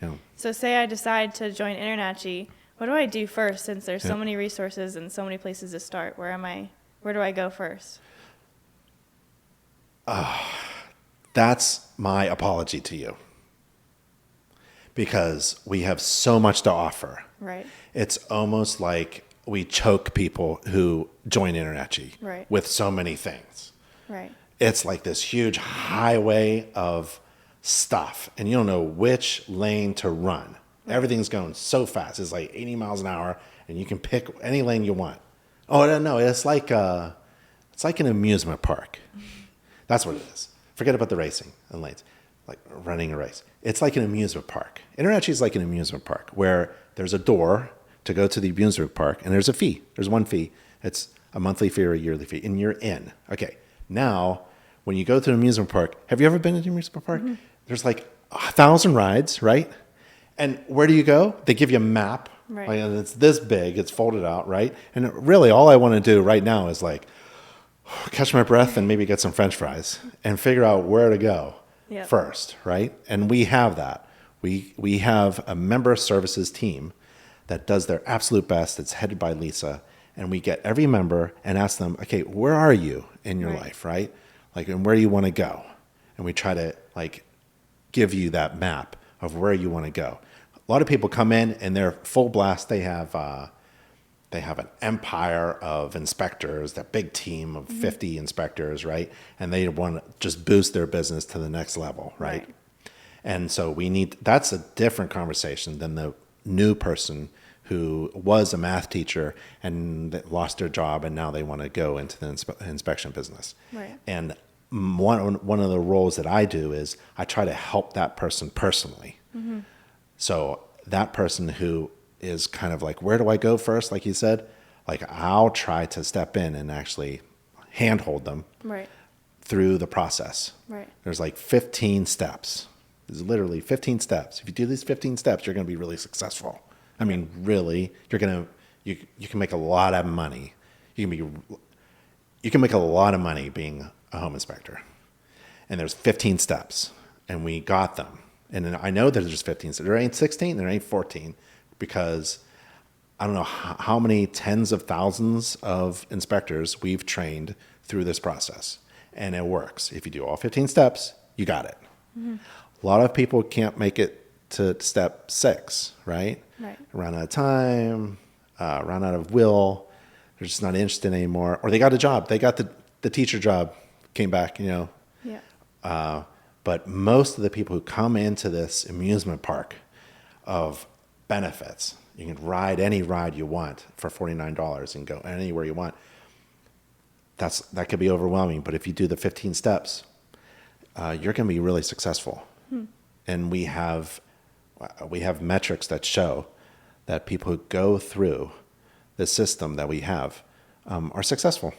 Yeah. So say I decide to join InterNACHI, what do I do first since there's so many resources and so many places to start? Where do I go first? That's my apology to you. Because we have so much to offer. Right. It's almost like we choke people who join InterNACHI Right. with so many things. Right. It's like this huge highway of stuff, and you don't know which lane to run. Right. Everything's going so fast. It's like 80 miles an hour, and you can pick any lane you want. Oh, no, it's like an amusement park. That's what it is. Forget about the racing and lanes, like running a race. It's like an amusement park. InterNACHI is like an amusement park where there's a door to go to the amusement park, and there's a fee. There's one fee. It's a monthly fee or a yearly fee, and you're in. Okay, now, when you go to an amusement park, have you ever been to an amusement park? Mm-hmm. There's like 1,000 rides, right? And where do you go? They give you a map. Right. Like, and it's this big. It's folded out, right? And really, all I want to do right now is like catch my breath and maybe get some French fries and figure out where to go first, right? And we have that. We have a member services team that does their absolute best. It's headed by Lisa. And we get every member and ask them, okay, where are you in your life, right? Like, and where do you want to go? And we try to like give you that map of where you want to go. A lot of people come in and they're full blast. They have an empire of inspectors, that big team of 50 inspectors, right? And they want to just boost their business to the next level, right? And so that's a different conversation than the new person who was a math teacher and lost their job and now they want to go into the inspection business. Right. And one of the roles that I do is I try to help that person personally. Mm-hmm. So that person who is kind of like, where do I go first? Like you said, like I'll try to step in and actually handhold them through the process. Right. There's like 15 steps. There's literally 15 steps. If you do these 15 steps, you're going to be really successful. I mean, really, you can make a lot of money. You can make a lot of money being a home inspector. And there's 15 steps, and we got them. And I know that there's 15 steps. There ain't 16, there ain't 14, because I don't know how many tens of thousands of inspectors we've trained through this process. And it works. If you do all 15 steps, you got it. Mm-hmm. A lot of people can't make it to step 6, right? Run out of time, run out of will. They're just not interested anymore. Or they got a job. They got the teacher job, came back, But most of the people who come into this amusement park of benefits, you can ride any ride you want for $49 and go anywhere you want. That could be overwhelming. But if you do the 15 steps, you're going to be really successful. And we have metrics that show that people who go through the system that we have are successful.